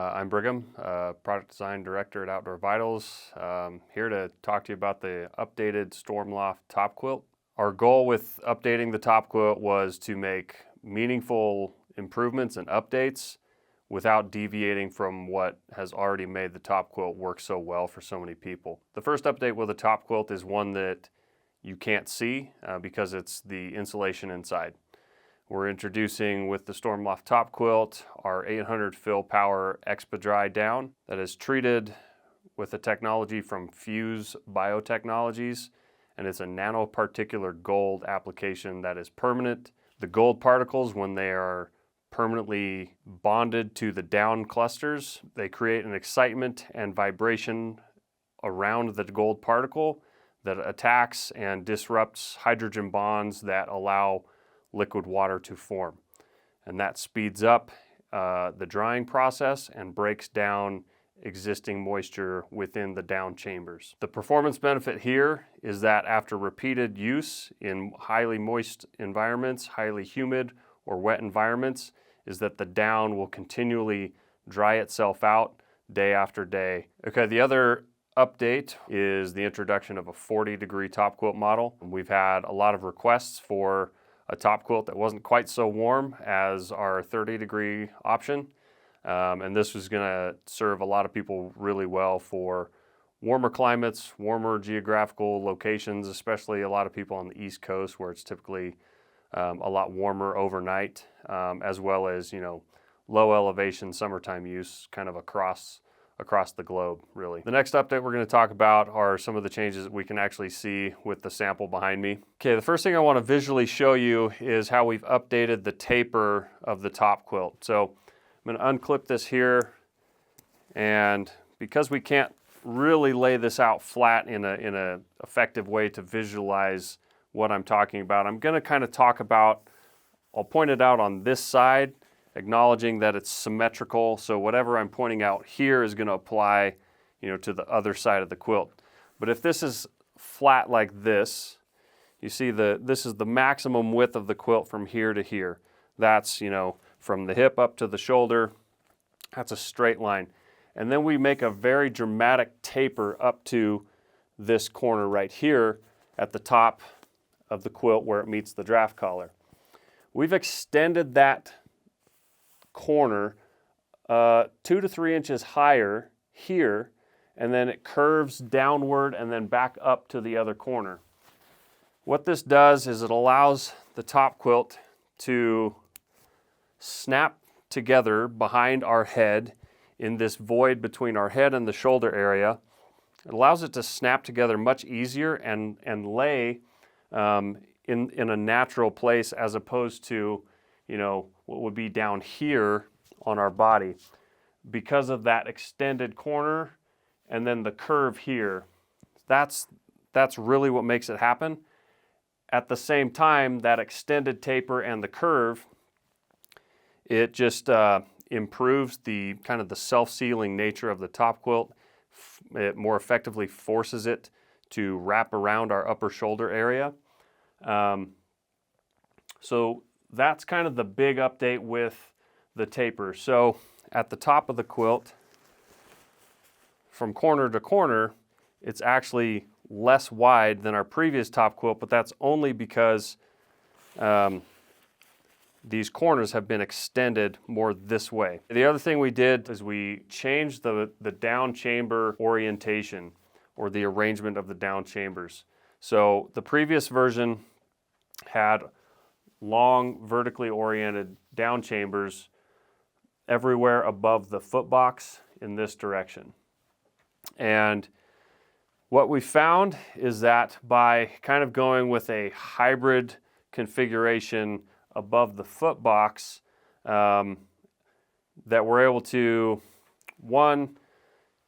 I'm Brigham, Product Design Director at Outdoor Vitals. Here to talk to you about the updated StormLoft Topquilt. Our goal with updating the Topquilt was to make meaningful improvements and updates without deviating from what has already made the Topquilt work so well for so many people. The first update with the Topquilt is one that you can't see because it's the insulation inside. We're introducing with the StormLoft Topquilt our 800 fill power Expa Dry down that is treated with a technology from Fuse Biotechnologies, and it's a nanoparticular gold application that is permanent. The gold particles, when they are permanently bonded to the down clusters, they create an excitement and vibration around the gold particle that attacks and disrupts hydrogen bonds that allow liquid water to form. And that speeds up the drying process and breaks down existing moisture within the down chambers. The performance benefit here is that after repeated use in highly moist environments, highly humid or wet environments, is that the down will continually dry itself out day after day. Okay, the other update is the introduction of a 40-degree Topquilt model. We've had a lot of requests for a Topquilt that wasn't quite so warm as our 30-degree option. And this was gonna serve a lot of people really well for warmer climates, warmer geographical locations, especially a lot of people on the East Coast where it's typically a lot warmer overnight, as well as, low elevation summertime use kind of across the globe, really. The next update we're going to talk about are some of the changes that we can actually see with the sample behind me. Okay, the first thing I want to visually show you is how we've updated the taper of the Topquilt. So I'm going to unclip this here, and because we can't really lay this out flat in a effective way to visualize what I'm talking about, I'm going to kind of talk about, I'll point it out on this side, acknowledging that it's symmetrical, so whatever I'm pointing out here is going to apply, to the other side of the quilt. But if this is flat like this, you see this is the maximum width of the quilt from here to here. That's, from the hip up to the shoulder, that's a straight line. And then we make a very dramatic taper up to this corner right here at the top of the quilt where it meets the draft collar. We've extended that corner 2 to 3 inches higher here, and then it curves downward and then back up to the other corner. What this does is it allows the Topquilt to snap together behind our head in this void between our head and the shoulder area. It allows it to snap together much easier and lay in a natural place, as opposed to what would be down here on our body, because of that extended corner and then the curve here. That's really what makes it happen. At the same time, that extended taper and the curve, it just improves the kind of the self-sealing nature of the Topquilt. It more effectively forces it to wrap around our upper shoulder area. So that's kind of the big update with the taper. So at the top of the quilt, from corner to corner, it's actually less wide than our previous Topquilt, but that's only because these corners have been extended more this way. The other thing we did is we changed the down chamber orientation, or the arrangement of the down chambers. So the previous version had long vertically oriented down chambers everywhere above the foot box in this direction. And what we found is that by kind of going with a hybrid configuration above the foot box, that we're able to, one,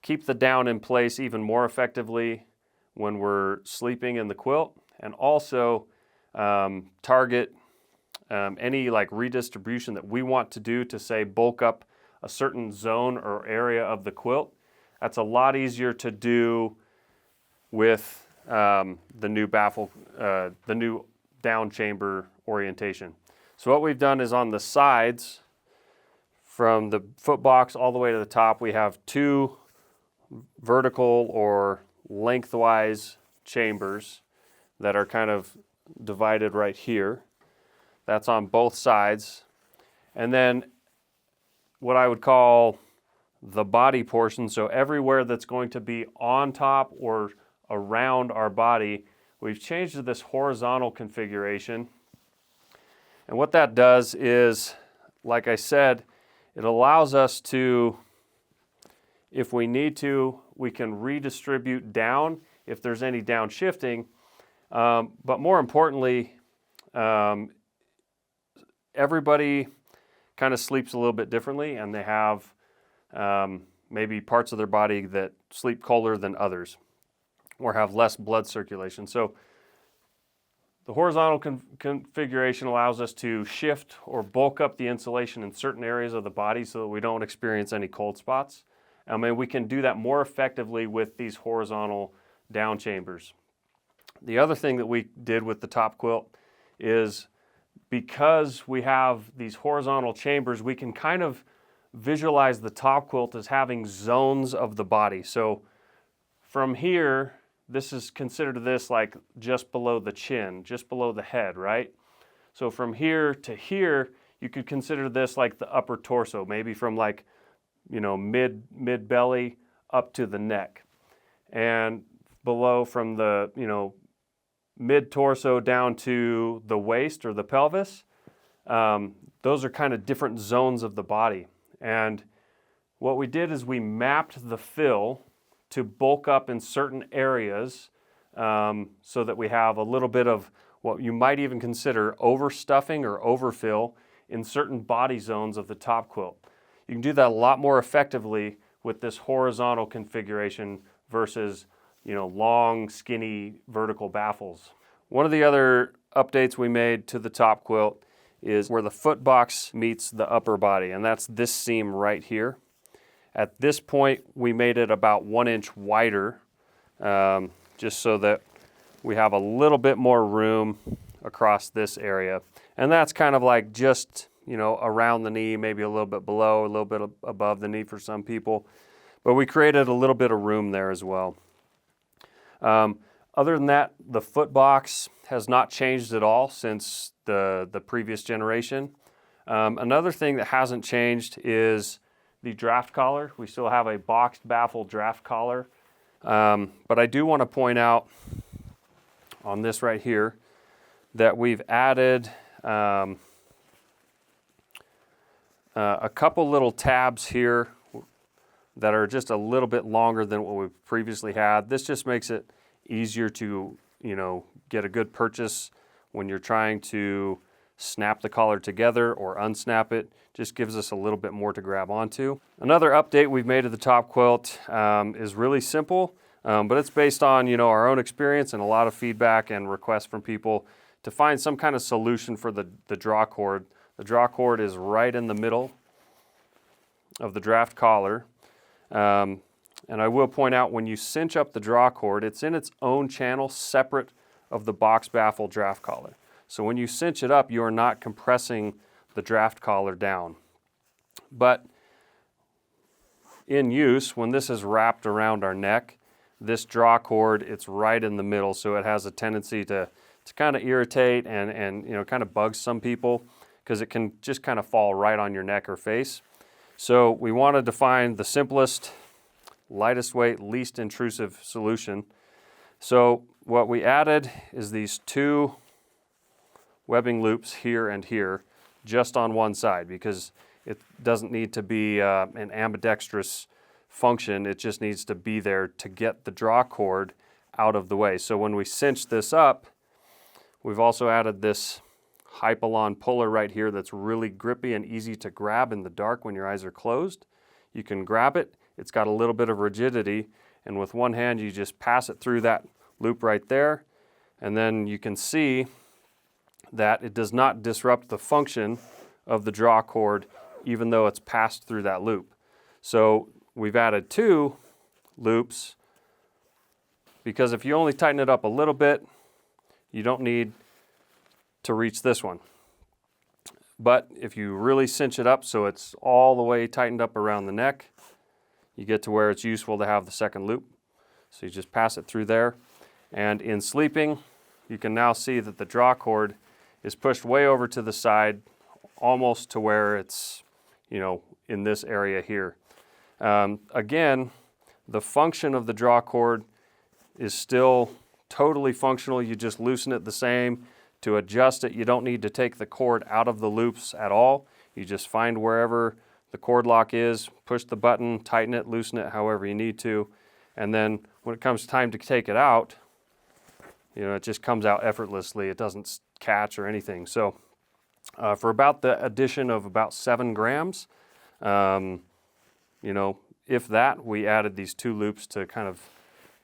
keep the down in place even more effectively when we're sleeping in the quilt, and also target any redistribution that we want to do to, say, bulk up a certain zone or area of the quilt. That's a lot easier to do with the new Baffle, the new down chamber orientation. So what we've done is on the sides, from the foot box all the way to the top, we have 2 vertical or lengthwise chambers that are kind of divided right here. That's on both sides. And then what I would call the body portion, so everywhere that's going to be on top or around our body, we've changed to this horizontal configuration. And what that does is, like I said, it allows us to, if we need to, we can redistribute down if there's any downshifting. But more importantly, everybody kind of sleeps a little bit differently, and they have maybe parts of their body that sleep colder than others or have less blood circulation. So the horizontal configuration allows us to shift or bulk up the insulation in certain areas of the body so that we don't experience any cold spots. And we can do that more effectively with these horizontal down chambers. The other thing that we did with the top quilt is, because we have these horizontal chambers, we can kind of visualize the top quilt as having zones of the body. So from here, this is considered this like just below the chin, just below the head, right? So from here to here, you could consider this like the upper torso, maybe from like, mid belly up to the neck. And below from the, mid torso down to the waist or the pelvis, those are kind of different zones of the body. And what we did is we mapped the fill to bulk up in certain areas, so that we have a little bit of what you might even consider overstuffing or overfill in certain body zones of the top quilt. You can do that a lot more effectively with this horizontal configuration versus long, skinny, vertical baffles. One of the other updates we made to the top quilt is where the foot box meets the upper body, and that's this seam right here. At this point, we made it about 1 inch wider, just so that we have a little bit more room across this area. And that's kind of like just, around the knee, maybe a little bit below, a little bit above the knee for some people. But we created a little bit of room there as well. Other than that, the foot box has not changed at all since the previous generation. Another thing that hasn't changed is the draft collar. We still have a boxed baffle draft collar. But I do want to point out on this right here that we've added a couple little tabs here that are just a little bit longer than what we previously had. This just makes it easier to, get a good purchase when you're trying to snap the collar together or unsnap it. Just gives us a little bit more to grab onto. Another update we've made to the top quilt is really simple, but it's based on, our own experience and a lot of feedback and requests from people to find some kind of solution for the draw cord. The draw cord is right in the middle of the draft collar. And I will point out, when you cinch up the draw cord, it's in its own channel separate of the box baffle draft collar. So when you cinch it up, you are not compressing the draft collar down. But in use, when this is wrapped around our neck, this draw cord, it's right in the middle, so it has a tendency to kind of irritate and kind of bug some people, because it can just kind of fall right on your neck or face. So we wanted to find the simplest, lightest weight, least intrusive solution. So what we added is these 2 webbing loops here and here, just on one side, because it doesn't need to be an ambidextrous function. It just needs to be there to get the draw cord out of the way. So when we cinch this up, we've also added this Hypalon puller right here that's really grippy and easy to grab in the dark when your eyes are closed. You can grab it. It's got a little bit of rigidity, and with one hand you just pass it through that loop right there, and then you can see that it does not disrupt the function of the draw cord even though it's passed through that loop. So we've added 2 loops, because if you only tighten it up a little bit, you don't need to reach this one. But if you really cinch it up so it's all the way tightened up around the neck, you get to where it's useful to have the second loop. So you just pass it through there. And in sleeping, you can now see that the draw cord is pushed way over to the side, almost to where it's, in this area here. Again, the function of the draw cord is still totally functional. You just loosen it the same. To adjust it, you don't need to take the cord out of the loops at all. You just find wherever the cord lock is, push the button, tighten it, loosen it however you need to. And then when it comes time to take it out, it just comes out effortlessly. It doesn't catch or anything. So for about the addition of about 7 grams, if that, we added these 2 loops to kind of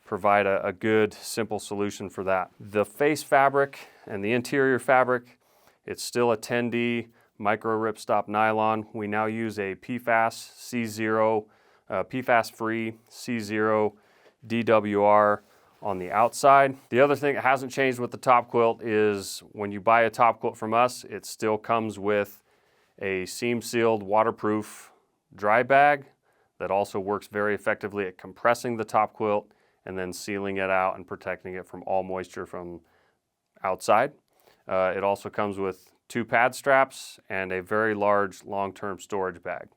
provide a good, simple solution for that. The face fabric and the interior fabric, it's still a 10D micro ripstop nylon. We now use a PFAS C0, PFAS-free C0 DWR on the outside. The other thing that hasn't changed with the top quilt is when you buy a top quilt from us, it still comes with a seam-sealed waterproof dry bag that also works very effectively at compressing the top quilt and then sealing it out and protecting it from all moisture from outside. It also comes with 2 pad straps and a very large long-term storage bag.